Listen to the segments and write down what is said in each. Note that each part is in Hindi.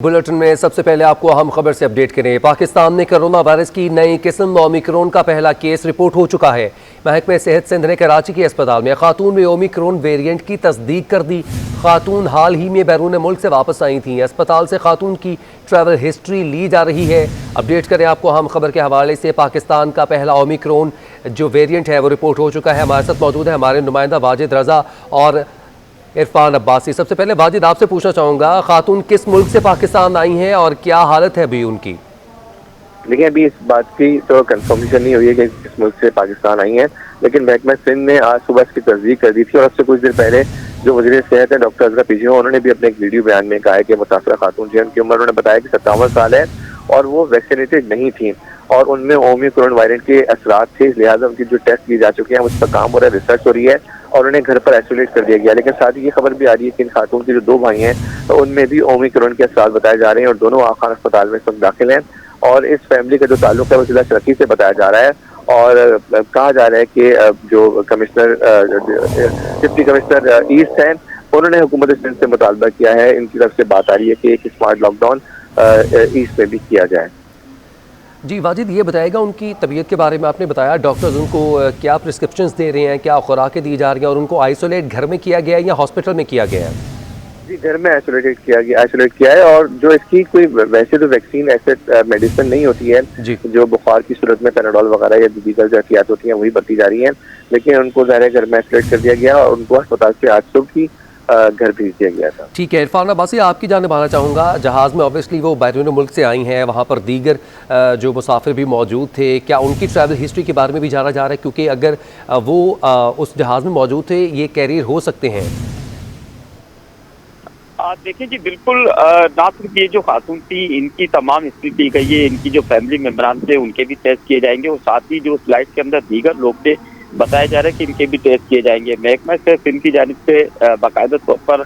बुलेटिन में सबसे पहले आपको अहम खबर से अपडेट करें। पाकिस्तान में कोरोना वायरस की नई किस्म ओमिक्रॉन का पहला केस रिपोर्ट हो चुका है। महकमे सेहत सिंध ने कराची के अस्पताल में खातून में ओमिक्रॉन वेरिएंट की तस्दीक कर दी। खातून हाल ही में बैरून मुल्क से वापस आई थी। अस्पताल से खातून की ट्रैवल हिस्ट्री ली जा रही है। अपडेट करें आपको अहम खबर के हवाले से। पाकिस्तान का पहला ओमिक्रॉन जो वेरिएंट है वो रिपोर्ट हो चुका है। हमारे साथ मौजूद है हमारे नुमाइंदा वाजिद रजा और इरफान अब्बासी। सबसे पहले वाजिद आपसे पूछना चाहूँगा, खातून किस मुल्क से पाकिस्तान आई हैं और क्या हालत है अभी उनकी? देखिए, अभी इस बात की तो कंफर्मेशन नहीं हुई है कि किस मुल्क से पाकिस्तान आई हैं, लेकिन महकमा सिंध ने आज सुबह इसकी तस्दीक कर दी थी। और उससे कुछ देर पहले जो वज़ीर सेहत है डॉक्टर अजरा पीछे, उन्होंने भी अपने एक वीडियो बयान में कहा है कि मुतासरा खातून जी, उनकी उम्र उन्होंने बताया कि 57 साल है और वो वैक्सीनेटेड नहीं थी और उनमें ओमिक्रॉन वायरेंट के असरात थे। लिहाजा उनकी जो टेस्ट किए जा चुके हैं उस पर काम हो रहा है, रिसर्च हो रही है और उन्हें घर पर आइसोलेट कर दिया गया। लेकिन साथ ही ये खबर भी आ रही है कि इन खातून के जो 2 भाई हैं तो उनमें भी ओमिक्रॉन के असरात बताए जा रहे हैं और दोनों आखान अस्पताल में इस वक्त दाखिल हैं। और इस फैमिली का जो ताल्लुक है वो जिला शरकी से बताया जा रहा है और कहा जा रहा है कि जो कमिश्नर डिप्टी कमिश्नर ईस्ट हैं, उन्होंने हुकूमत सिंध से मुतालबा किया है। इनकी तरफ से बात आ रही है कि एक स्मार्ट लॉकडाउन ईस्ट में भी किया जाए। जी वाजिद, ये बताएगा उनकी तबीयत के बारे में। आपने बताया डॉक्टर्स उनको क्या प्रिस्क्रिप्शंस दे रहे हैं, क्या खुराकें दी जा रही हैं और उनको आइसोलेट घर में किया गया है या हॉस्पिटल में किया गया है? जी, घर में आइसोलेट किया है और जो इसकी कोई वैसे तो वैक्सीन ऐसे मेडिसिन नहीं होती है जो बुखार की सूरत में पैराडोल वगैरह या दीगर जो एहतियात होती हैं वही बरती जा रही हैं, लेकिन उनको ज़ाहिर घर में आइसोलेट कर दिया गया और उनको अस्पताल से आज सुबह ही घर भेज दिया गया था। ठीक है, इरफान अब्बासी आपकी जानिब आना चाहूँगा। जहाज़ में ऑब्वियसली वो बैरून मुल्क से आई हैं, वहाँ पर दीगर जो मुसाफिर भी मौजूद थे, क्या उनकी ट्रैवल हिस्ट्री के बारे में भी जाना जा रहा है? क्योंकि अगर वो उस जहाज़ में मौजूद थे, ये कैरियर हो सकते हैं। देखिए जी, बिल्कुल ना सिर्फ ये जो खातून थी इनकी तमाम हिस्ट्री दी गई है, इनकी जो फैमिली मेम्बरान थे उनके भी टेस्ट किए जाएंगे और साथ ही जो फ्लाइट के अंदर दीगर लोग थे बताया जा रहा है कि इनके भी टेस्ट किए जाएंगे। महकमा सिंध की जानिब से बाकायदा तौर पर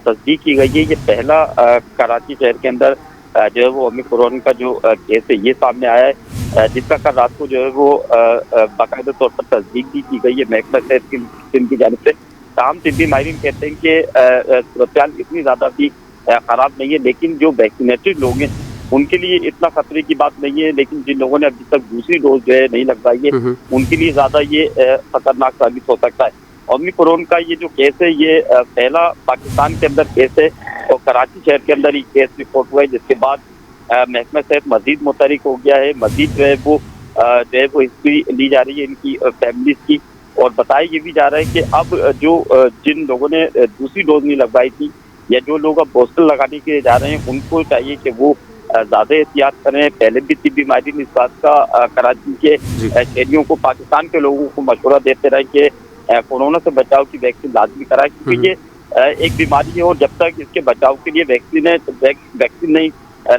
तस्दीक की गई है। ये पहला कराची शहर के अंदर जो है वो ओमिक्रॉन का जो केस है ये सामने आया है, जिसका कल रात को जो है वो बाकायदा तौर पर तस्दीक भी की गई है महकमा सिंध की जानिब से। तमाम तिब्बी माहिरीन कहते हैं कि सूरत इतनी ज़्यादा भी ख़राब नहीं है, लेकिन जो वैक्सीनेटेड लोग हैं उनके लिए इतना खतरे की बात नहीं है, लेकिन जिन लोगों ने अभी तक दूसरी डोज जो है नहीं लगवाई है उनके लिए ज़्यादा ये खतरनाक साबित हो सकता है। ओमिक्रॉन का ये जो केस है ये पहला पाकिस्तान के अंदर केस है और कराची शहर के अंदर ही केस रिपोर्ट हुआ है, जिसके बाद महकमा सेहत मजीद मुतहरिक हो गया है। मजीद जो है वो हिस्ट्री ली जा रही है इनकी फैमिलीज की और बताया ये भी जा रहा है कि अब जो जिन लोगों ने दूसरी डोज नहीं लगवाई थी या जो लोग अब बूस्टर लगाने के लिए जा रहे हैं उनको चाहिए कि वो ज़्यादा एहतियात करें। पहले भी तिब्बी माहिरीन इस बात का कराची के शहरियों को, पाकिस्तान के लोगों को मशवरा देते रहे कि कोरोना से बचाव की वैक्सीन लाजमी कराएं, क्योंकि ये एक बीमारी है और जब तक इसके बचाव के लिए वैक्सीन नहीं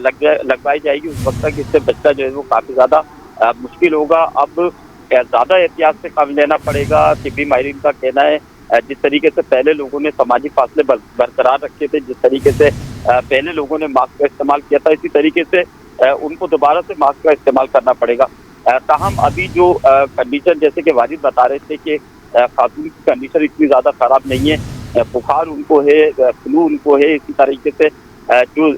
लगवाई जाएगी उस वक्त तक इससे बचना जो है वो काफ़ी ज़्यादा मुश्किल होगा। अब ज़्यादा एहतियात से काम लेना पड़ेगा। तिब्बी माहिरीन का कहना है जिस तरीके से पहले लोगों ने सामाजिक फासले बरकरार रखे थे, जिस तरीके से पहले लोगों ने मास्क का इस्तेमाल किया था, इसी तरीके से उनको दोबारा से मास्क का इस्तेमाल करना पड़ेगा। ताहम अभी जो कंडीशन, जैसे कि वाजिद बता रहे थे कि खातून की कंडीशन इतनी ज़्यादा ख़राब नहीं है, बुखार उनको है, फ्लू उनको है, इसी तरीके से जो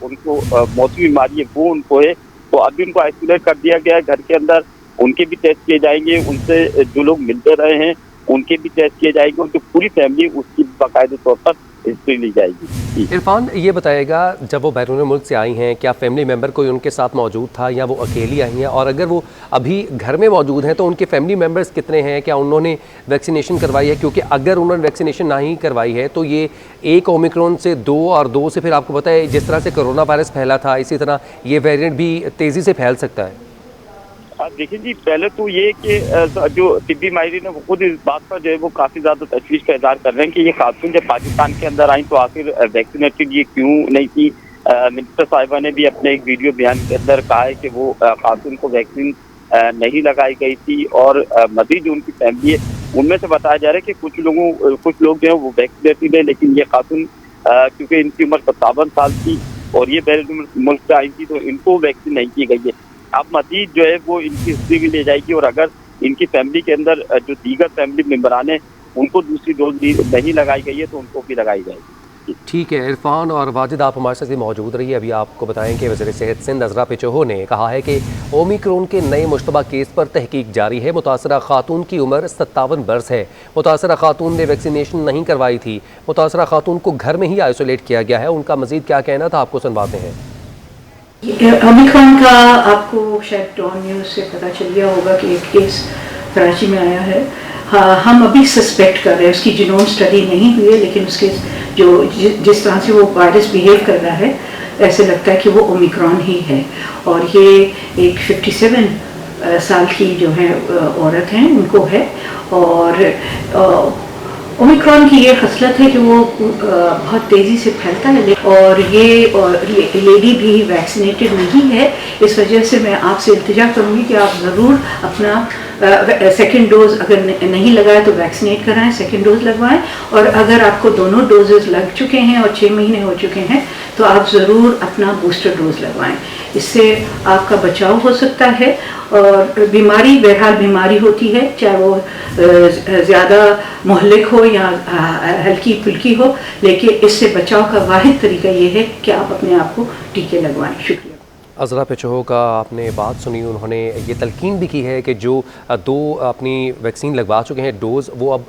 उनको मौसमी बीमारी है वो उनको है, तो अभी उनको आइसोलेट कर दिया गया है घर के अंदर। उनके भी टेस्ट किए जाएंगे, उनसे जो लोग मिलते रहे हैं उनके भी टेस्ट किए जाएंगे और जो पूरी फैमिली उसकी बाकायदे तौर पर हिस्ट्री ली जाएगी। इरफान ये बताएगा, जब वो बैरून मुल्क से आई हैं क्या फैमिली मेम्बर कोई उनके साथ मौजूद था या वो अकेली आई हैं? और अगर वो अभी घर में मौजूद हैं तो उनके फैमिली मेम्बर्स कितने हैं? क्या उन्होंने वैक्सीनेशन करवाई है? क्योंकि अगर उन्होंने वैक्सीनेशन नहीं करवाई है तो ये एक ओमिक्रॉन से 2 और 2 से फिर आपको पता है जिस तरह से कोरोना वायरस फैला था इसी तरह ये वेरिएंट भी तेज़ी से फैल सकता है। देखिए जी, पहले तो ये कि जो तिब्बी माहिरीन है वो खुद इस बात पर जो है वो काफ़ी ज़्यादा तशवीश का इजहार कर रहे हैं कि ये खातून जब पाकिस्तान के अंदर आई तो आखिर वैक्सीनेटेड ये क्यों नहीं थी। मिनिस्टर साहिबा ने भी अपने एक वीडियो बयान के अंदर कहा है कि वो खातून को वैक्सीन नहीं लगाई गई थी और मजीद जो उनकी फैमिली है उनमें से बताया जा रहा है कि कुछ लोग जो है वो वैक्सीनेटेड है, लेकिन ये खातून क्योंकि इनकी उम्र 57 साल थी और ये बैरून मुल्क से आई थी तो इनको वैक्सीन नहीं की गई है। अब मजीद जो है वो इनकी हिस्ट्री भी ले जाएगी और अगर इनकी फैमिली के अंदर जो दीगर फैमिली मेम्बरान हैं उनको दूसरी डोज नहीं लगाई गई है तो उनको भी लगाई जाएगी। की। ठीक है इरफान और वाजिद, आप हमारे साथ मौजूद रहिए। अभी आपको बताएं कि वज़ीर सेहत सिंध अज़रा पेचोहो ने कहा है कि ओमिक्रॉन के नए मुश्तबा केस पर तहकीक जारी है। मुतासरा खातून की उम्र 57 बरस है। मुतासरा खातून ने वैक्सीनेशन नहीं करवाई थी। मुतासरा खातून को घर में ही आइसोलेट किया गया है। उनका मजीद क्या कहना था, आपको सुनवाते हैं। ओमिक्रॉन का आपको शायद डॉन न्यूज़ से पता चल गया होगा कि एक केस कराची में आया है। हाँ, हम अभी सस्पेक्ट कर रहे हैं, उसकी जीनोम स्टडी नहीं हुई है, लेकिन उसके जिस तरह से वो वायरस बिहेव कर रहा है, ऐसे लगता है कि वो ओमिक्रॉन ही है। और ये एक 57 साल की जो है औरत हैं, उनको है। और ओमिक्रॉन की ये खसलत है कि वो बहुत तेज़ी से फैलता है, और ये लेडी भी वैक्सीनेटेड नहीं है। इस वजह से मैं आपसे इल्तिजा करूँगी कि आप ज़रूर अपना सेकेंड डोज अगर नहीं लगाए तो वैक्सीनेट कराएं, सेकेंड डोज लगवाएं। और अगर आपको दोनों डोजेस लग चुके हैं और 6 महीने हो चुके हैं तो आप ज़रूर अपना बूस्टर डोज लगवाएं। इससे आपका बचाव हो सकता है। और बीमारी बहरहाल बीमारी होती है, चाहे वो ज़्यादा मुहल्लिक हो या हल्की फुल्की हो, लेकिन इससे बचाव का वाहिद तरीका ये है कि आप अपने आप को टीके लगवाएं। शुक्रिया। अज़रा पेचोहो का आपने बात सुनी। उन्होंने ये तलकीन भी की है कि जो 2 अपनी वैक्सीन लगवा चुके हैं डोज़, वो अब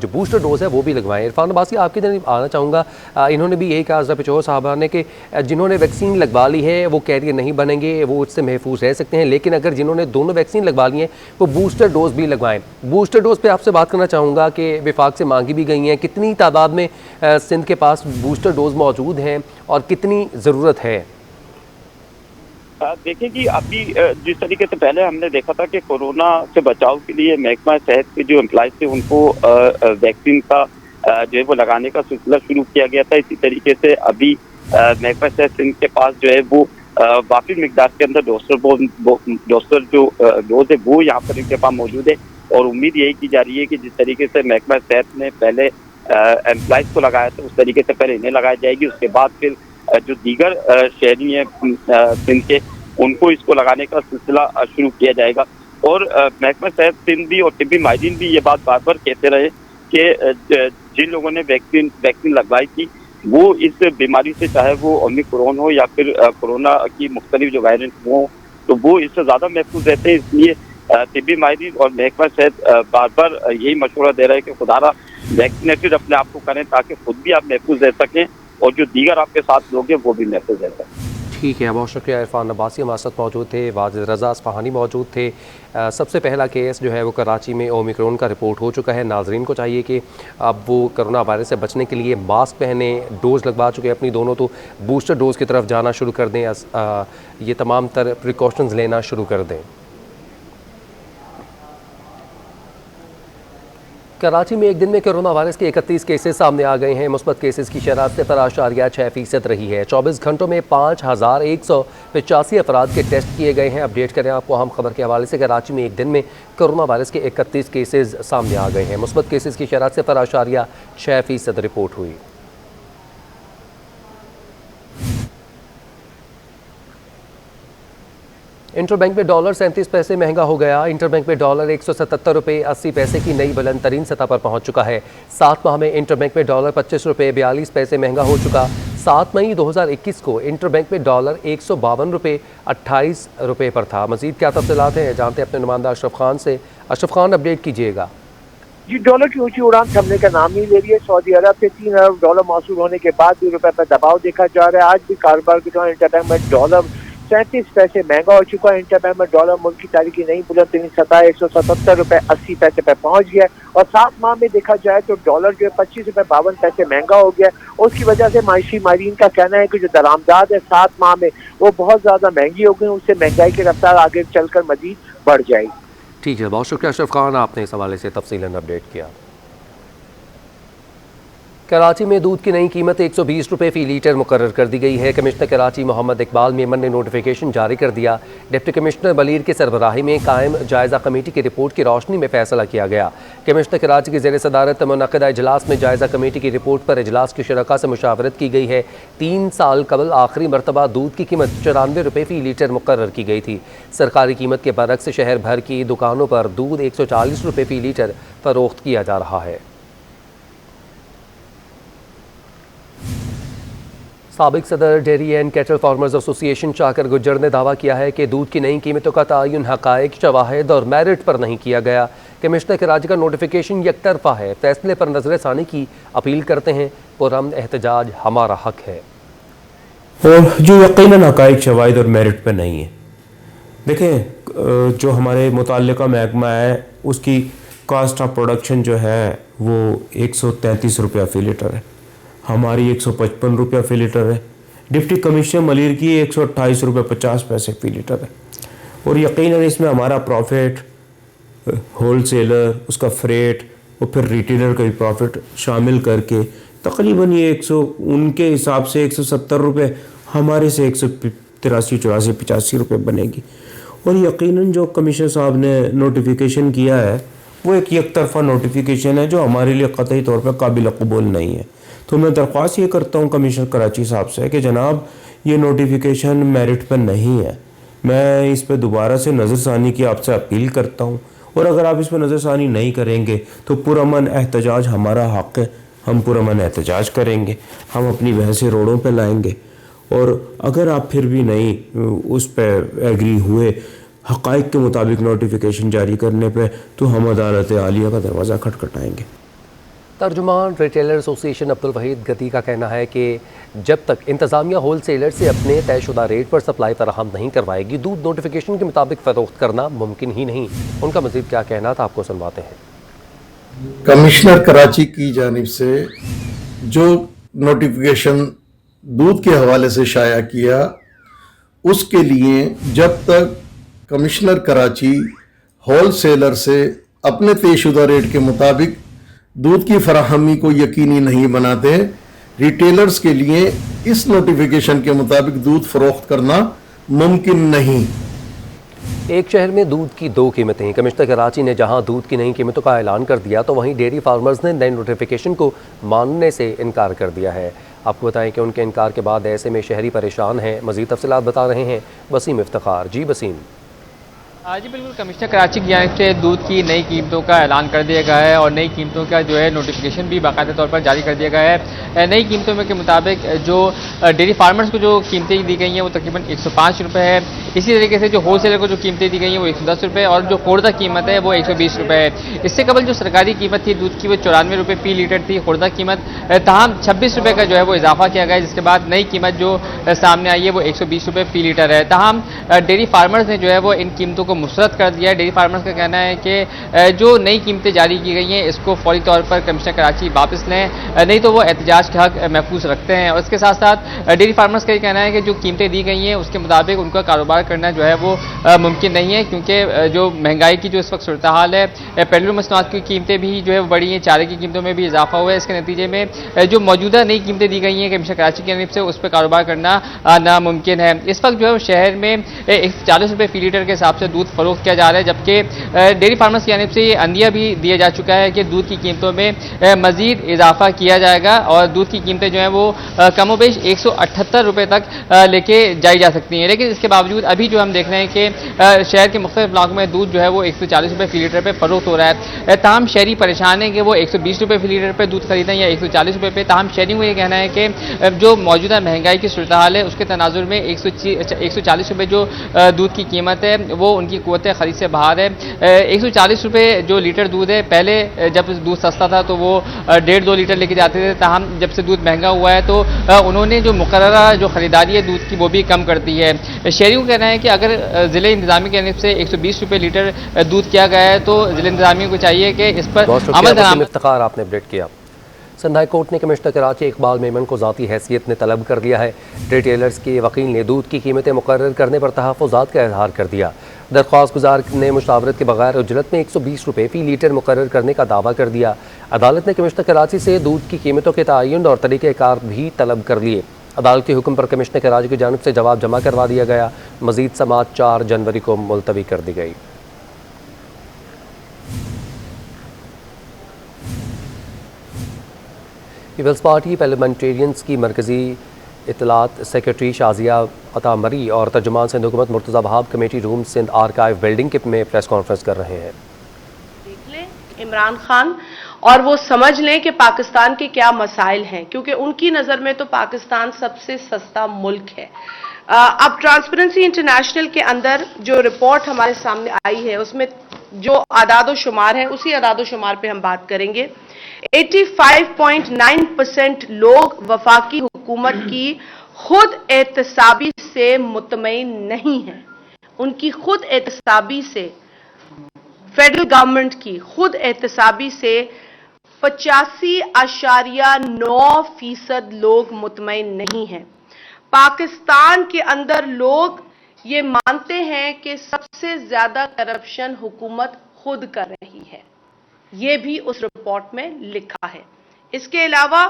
जो बूस्टर डोज़ है वो भी लगवाएं। इरफान अब्बासी, आपकी तरफ आना चाहूँगा। इन्होंने भी यही कहा अज़रा पेचोहो साहबा ने कि जिन्होंने वैक्सीन लगवा ली है वो कैरियर नहीं बनेंगे, वो उससे महफूज रह सकते हैं, लेकिन अगर जिन्होंने दोनों वैक्सीन लगवा ली हैं वो बूस्टर डोज़ भी लगवाएँ। बूस्टर डोज़ पर आपसे बात करना चाहूँगा कि विफाक से मांगी भी गई हैं, कितनी तादाद में सिंध के पास बूस्टर डोज़ मौजूद हैं और कितनी ज़रूरत है? देखिए कि अभी जिस तरीके से पहले हमने देखा था कि कोरोना से बचाव के लिए महकमा सेहत के जो एम्प्लॉयज थे उनको वैक्सीन का जो है वो लगाने का सिलसिला शुरू किया गया था। इसी तरीके से अभी महकमा सेहत सिंध के पास जो है वो वाफिर मिकदार के अंदर डोस्टर जो डोज है वो यहाँ पर इनके पास मौजूद है। और उम्मीद यही की जा रही है कि जिस तरीके से महकमा सेहत ने पहले एम्प्लॉयज को लगाया था उस तरीके से पहले इन्हें लगाई जाएगी, उसके बाद फिर जो दीगर शहरी हैं सिंध के उनको इसको लगाने का सिलसिला शुरू किया जाएगा। और महकमा सेहत सिंध भी और तिब्बी माहिरीन भी ये बात बार बार कहते रहे कि जिन लोगों ने वैक्सीन लगवाई थी वो इस बीमारी से, चाहे वो ओमिक्रॉन हो या फिर कोरोना की मुख्तलिफ जो वेरिएंट हो, तो वो इससे ज़्यादा महफूज रहते हैं। इसलिए तिब्बी माहिरीन और महकमा सेहत बार बार यही मशवरा दे रहा है कि खुदारा वैक्सीनेटेड अपने आप को करें ताकि खुद भी आप महफूज रह सकें और जो दीगर आपके साथ लोग हैं वो भी महफूज रह सकें। ठीक है, बहुत शुक्रिया। इरफान अब्बासी हमारे साथ मौजूद थे, वाजिद रज़ा अस्फ़हानी मौजूद थे। सबसे पहला केस जो है वो कराची में ओमिक्रॉन का रिपोर्ट हो चुका है। नाजरीन को चाहिए कि अब वो कोरोना वायरस से बचने के लिए मास्क पहने, डोज़ लगवा चुके हैं अपनी दोनों, तो बूस्टर डोज़ की तरफ जाना शुरू कर दें, ये तमाम तर प्रिकॉशंस लेना शुरू कर दें। कराची में एक दिन में कोरोना वायरस के 31 केसेस सामने आ गए हैं। मुस्बत केसेस की शरह 0.6% रही है। 24 घंटों में 5185 अफराद के टेस्ट किए गए हैं। अपडेट करें आपको अहम खबर के हवाले से। कराची में एक दिन में कोरोना वायरस के 31 केसेस सामने आ गए हैं। मुस्बत केसेस की शरह 0.6% रिपोर्ट हुई। इंटरबैंक में डॉलर 37 पैसे महंगा हो गया। इंटरबैंक में डॉलर 177 रुपये 80 पैसे की नई बुलंद तरीन सतह पर पहुंच चुका है। 7 माह में इंटरबैंक में डॉलर 25 रुपये 42 पैसे महंगा हो चुका। 7 मई 2021 को इंटरबैंक में डॉलर 152 रुपये 28 रुपये पर था। मजीद क्या तफसीलात हैं, जानते हैं अपने नुमाइंदा अशरफ खान से। अशरफ खान, अपडेट कीजिएगा। जी, डॉलर की ऊंची उड़ान थमने का नाम नहीं ले रही है। सऊदी अरब से 3 अरब डॉलर मौसूल होने के बाद भी रुपए पर दबाव देखा जा रहा है। आज भी कारोबार के दौरान इंटरबैंक में डॉलर 37 पैसे महंगा हो चुका है। इंटरबैंक में डॉलर मुल्क की तारीख की नई बुलंद तरीन सतह 177 रुपये 80 पैसे पर पहुंच गया है। और 7 माह में देखा जाए तो डॉलर जो है 25 रुपये 52 पैसे महंगा हो गया है। उसकी वजह से माशी मारीन का कहना है कि जो दरामदाद है 7 माह में वो बहुत ज्यादा महंगी हो गई, उससे महंगाई की रफ्तार आगे चलकर मजीद बढ़ जाएगी। ठीक है, बहुत शुक्रिया अशरफ खान, आपने इस हवाले से तफसीलन अपडेट किया। कराची में दूध की नई कीमत 120 रुपये फ़ी लीटर मुकर्रर कर दी गई है। कमिश्नर कराची मोहम्मद इकबाल मेमन ने नोटिफिकेशन जारी कर दिया। डिप्टी कमिश्नर बलीर की सरबराही में कायम जायज़ा कमेटी की रिपोर्ट की रोशनी में फैसला किया गया। कमिश्नर कराची की ज़ेर सदारत मुनक़िदा इजलास में जायज़ा कमेटी की रिपोर्ट पर इजलास की शरका से मुशावरत की गई है। 3 साल कबल आखिरी मरतबा दूध की कीमत 94 रुपये फ़ी लीटर मुकर्रर की गई थी। सरकारी कीमत के बरक्स शहर भर की दुकानों पर दूध 140 रुपये फ़ी लीटर फ़रोख्त किया जा रहा है। साबिक सदर dairy and cattle farmers association Shakar Gujjar ने दावा किया है कि दूध की नई कीमतों का तयन हक़ाइक़, शवाहिद और मेरिट पर नहीं किया गया। कमिश्नर कराची का नोटिफिकेशन यकतरफा है, फैसले पर नजरसानी की अपील करते हैं। पुरअमन एहतजाज हमारा हक है। और जो यकीनन हक़ाइक़, शवाहिद और मेरिट पर नहीं है। देखें, जो हमारे मुतल्लिका महकमा है उसकी कास्ट ऑफ प्रोडक्शन जो है वो 133 रुपया फ़ी लीटर है, हमारी 155 रुपया फ़ी लीटर है। डिप्टी कमिश्नर मलिर की 128 रुपये 50 पैसे फ़ी लीटर है। और यकीनन इसमें हमारा प्रॉफिट, होल सेलर, उसका फ्रेट और फिर रिटेलर का भी प्रॉफिट शामिल करके तकरीबन ये 100 उनके हिसाब से 170 रुपये, हमारे से 183, 84, 85 रुपये बनेगी। और यकीनन जो कमिश्नर साहब ने नोटिफिकेशन किया है वो एक तरफा नोटिफिकेशन है जो हमारे लिए कतई तौर पर काबिल कबूल नहीं है। तो मैं दरख्वास्त ये करता हूँ कमिश्नर कराची साहब से कि जनाब ये नोटिफिकेशन मेरिट पर नहीं है। मैं इस पर दोबारा से नज़रसानी की आपसे अपील करता हूँ, और अगर आप इस पर नज़रसानी नहीं करेंगे तो पुरअमन एहतजाज हमारा हक़ है, हम पुरअमन एहतजाज करेंगे, हम अपनी बहसें रोडों पर लाएंगे। और अगर आप फिर भी नहीं उस पर एग्री हुए हक़ाइक़ के मुताबिक नोटिफिकेशन जारी करने पे, तो हम अदालत आलिया का दरवाज़ा खटखटाएंगे। तर्जुमान रिटेलर एसोसिएशन अब्दुल वहीद गती का कहना है कि जब तक इंतज़ामिया होल सेलर से अपने तयशुदा रेट पर सप्लाई फराहम नहीं करवाएगी, दूध नोटिफिकेशन के मुताबिक फ़रोख्त करना मुमकिन ही नहीं। उनका मज़ीद क्या कहना था, आपको सुनवाते हैं। कमिश्नर कराची की जानिब से जो नोटिफिकेशन दूध के हवाले से शाया किया, उसके लिए जब तक कमिश्नर कराची होल सेलर से अपने तयशुदा रेट के मुताबिक दूध की फराहमी को यकीनी नहीं बनाते, रिटेलर्स के लिए इस नोटिफिकेशन के मुताबिक दूध फरोख्त करना मुमकिन नहीं। एक शहर में दूध की दो कीमतें। कमिश्नर कराची ने जहां दूध की नई कीमतों का ऐलान कर दिया, तो वहीं डेयरी फार्मर्स ने नए नोटिफिकेशन को मानने से इनकार कर दिया है। आपको बताएं कि उनके इनकार के बाद ऐसे में शहरी परेशान हैं। मज़ीद तफसीलात बता रहे हैं वसीम इफ्तिखार। जी वसीम। जी बिल्कुल, कमिश्नर कराची की जानिब से दूध की नई कीमतों का ऐलान कर दिया गया है और नई कीमतों का जो है नोटिफिकेशन भी बाकायदा तौर पर जारी कर दिया गया है। नई कीमतों में के मुताबिक जो डेयरी फार्मर्स को जो कीमतें दी गई हैं वो तकरीबन 105 रुपये है। इसी तरीके से जो होल सेलर को जो कीमतें दी गई हैं वो 110 रुपये, और जो खुर्दा कीमत है वो 120 रुपये है। इससे कबल जो सरकारी कीमत थी दूध की वो 94 रुपये फ़ी लीटर थी खुर्दा कीमत। ताहम 26 रुपये का जो है वो इजाफा किया गया है, जिसके बाद नई कीमत जो सामने आई है वो 120 रुपये फ़ी लीटर है। ताहम डेयरी फार्मर्स ने जो है वो इन कीमतों को मुस्तरद कर दिया है। डेयरी फार्मर्स का कहना है कि जो नई कीमतें जारी की गई हैं इसको फौरी तौर पर कमिश्नर कराची वापस लें, नहीं तो वो एहतजाज का हक महफूज रखते हैं। और इसके साथ साथ डेयरी फार्मर्स का ये कहना है कि जो कीमतें दी गई हैं उसके मुताबिक उनका कारोबार करना जो है वो मुमकिन नहीं है, क्योंकि जो महंगाई की जो इस वक्त सूरत हाल है, पेट्रोल मसनूआत की कीमतें भी जो है बढ़ी हैं, चारे की कीमतों में भी इजाफा हुआ है। इसके नतीजे में जो मौजूदा नई कीमतें दी गई हैं कमिश्नर कराची की जानिब से उस पर कारोबार करना नामुमकिन है। इस वक्त जो है शहर में 140 रुपये फ़ी लीटर के हिसाब से दूध फरोख्त किया जा रहा है, जबकि डेयरी फार्मर्स की जानिब से ये अंदिया भी दिया जा चुका है कि दूध की कीमतों में मजीद इजाफा किया जाएगा और दूध की कीमतें जो हैं वो कमोबेश 178 रुपये तक लेके जाई जा सकती हैं। लेकिन इसके बावजूद अभी जो हम देख रहे हैं कि शहर के मुख्तलिफ इलाकों में दूध जो है वो 140 रुपये फ़ी लीटर पर फरोख्त हो रहा है। ताहम शहरी परेशान है कि वो 120 रुपये फ़ी लीटर पर दूध खरीदें या 140 रुपये पे। ताहम शहरी को ये कहना है कि जो मौजूदा महंगाई की सूरत हाल है उसके तनाजुर में 140 रुपये जो दूध की कीमत है वो उनकी क़ुव्वत खरीद से बाहर है। 140 रुपये जो लीटर दूध है, पहले जब दूध सस्ता था तो वो 1.5-2 लीटर लेके जाते थे। ताहम जब से दूध महंगा हुआ है तो उन्होंने जो मुकर्ररा जो ख़रीदारी है दूध की वो भी कम कर दी है। शहरियों का कहना है कि अगर ज़िला इंतज़ामिया की जानिब से 120 रुपये लीटर दूध किया गया है तो ज़िला इंतज़ामिया को चाहिए कि इस पर अमल दरामद। इफ्तिखार, आपने अपडेट किया। सिंध हाई कोर्ट ने कमिश्नर कराची इकबाल मेमन को ज़ाती हैसियत में तलब कर लिया है। रिटेलर्स के वकील ने दूध की कीमतें मुकर्रर करने पर तहफ़्फ़ुज़ात का इज़हार कर दिया। दरख्वास्त गुजार ने मुशावरत के बगैर उजरत में 120 रुपये फ़ी लीटर मुकर्रर करने का दावा कर दिया। अदालत ने कमिश्नर कराची से दूध की कीमतों के तयन और तरीक़ेकार भी तलब कर लिए। अदालती हुक्म पर कमिश्नर कराची की जानिब से जवाब जमा करवा दिया गया। मज़ीद समाअत 4 जनवरी को मुलतवी कर दी गई। पीपल्स पार्टी पार्लियामेंटेरियंस की मरकज़ी इत्तलात सेक्रेटरी शाजिया अता मरी और तर्जुमान सिंध हुकूमत Murtaza Wahab committee room Sindh archive building में प्रेस कॉन्फ्रेंस कर रहे हैं। इमरान खान और वो समझ लें कि पाकिस्तान के क्या मसाइल हैं, क्योंकि उनकी नज़र में तो पाकिस्तान सबसे सस्ता मुल्क है। अब ट्रांसपेरेंसी इंटरनेशनल के अंदर जो रिपोर्ट हमारे सामने आई है उसमें जो आदाद शुमार है उसी आदाद शुमार पे हम बात करेंगे। 85.9% लोग वफाकी हुकूमत की खुद एहतसाबी से मुतमईन नहीं हैं। उनकी खुद एहतसाबी से, फेडरल गवर्नमेंट की खुद एहतसाबी से 85.9% लोग मुतमईन नहीं हैं। पाकिस्तान के अंदर लोग ये मानते हैं कि सबसे ज्यादा करप्शन हुकूमत खुद कर रही है। ये भी उस रिपोर्ट में लिखा है। इसके अलावा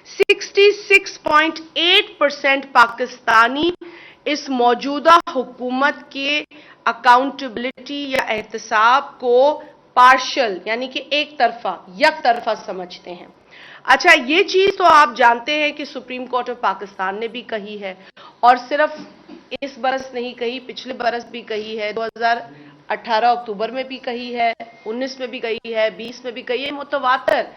66.8% पाकिस्तानी इस मौजूदा हुकूमत के अकाउंटेबिलिटी या एहतसाब को पार्शल यानी कि एक तरफा समझते हैं। अच्छा, ये चीज तो आप जानते हैं कि सुप्रीम कोर्ट ऑफ पाकिस्तान ने भी कही है, और सिर्फ इस बरस नहीं कही, पिछले बरस भी कही है, 2018 अक्टूबर में भी कही है, 19 में भी कही है, 20 में भी कही है। मुतवातर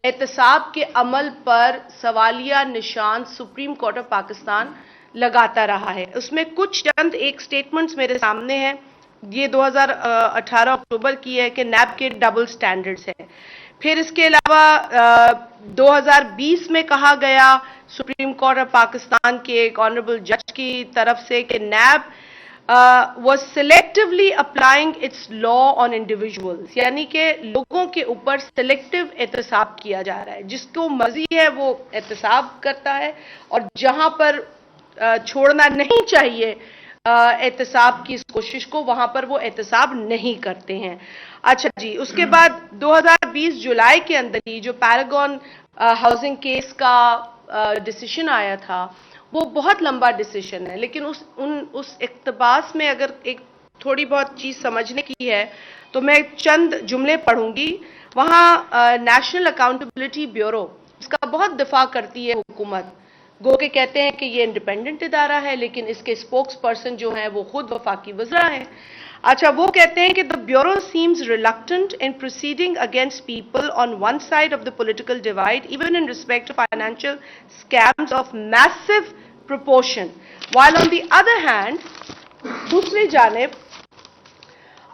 एहतसाब के अमल पर सवालिया निशान सुप्रीम कोर्ट ऑफ पाकिस्तान लगाता रहा है। उसमें कुछ चंद एक स्टेटमेंट्स मेरे सामने हैं। ये 2018 अक्टूबर की है कि नैब के डबल स्टैंडर्ड्स है। फिर इसके अलावा 2020 में कहा गया सुप्रीम कोर्ट ऑफ पाकिस्तान के एक ऑनरेबल जज की तरफ से कि नैब was selectively applying its law on individuals, यानी कि लोगों के ऊपर सेलेक्टिव एहतसाब किया जा रहा है। जिसको मर्जी है वो एहतसाब करता है, और जहां पर छोड़ना नहीं चाहिए एहतसाब की इस कोशिश को, वहां पर वो एहतसाब नहीं करते हैं। अच्छा जी, उसके बाद 2020 जुलाई के अंदर ही जो पैरागॉन हाउसिंग केस का डिसीजन आया था, वो बहुत लंबा डिसीजन है, लेकिन उस इक्तबास में अगर एक थोड़ी बहुत चीज समझने की है तो मैं चंद जुमले पढ़ूंगी। वहां नेशनल अकाउंटेबिलिटी ब्यूरो, इसका बहुत दिफा करती है हुकूमत, गो के कहते हैं कि ये इंडिपेंडेंट इदारा है, लेकिन इसके स्पोक्स पर्सन जो हैं वो खुद वफाकी वज़रा हैं। अच्छा, वो कहते हैं कि the bureau seems reluctant in proceeding against people on one side of the political divide, even in respect of financial scams of massive proportion, while on the other hand, दूसरी जानिब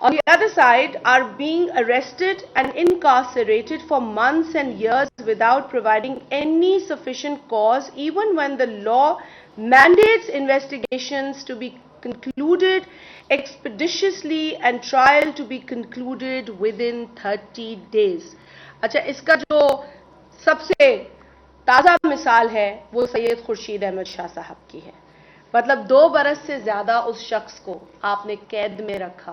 on the other side are being arrested and incarcerated for months and years without providing any sufficient cause, even when the law mandates investigations to be concluded expeditiously and trial to be concluded within 30 days. अच्छा, इसका जो सबसे ताज़ा मिसाल है वो सैयद खुर्शीद अहमद शाह साहब की है। मतलब 2 बरस से ज्यादा उस शख्स को आपने कैद में रखा,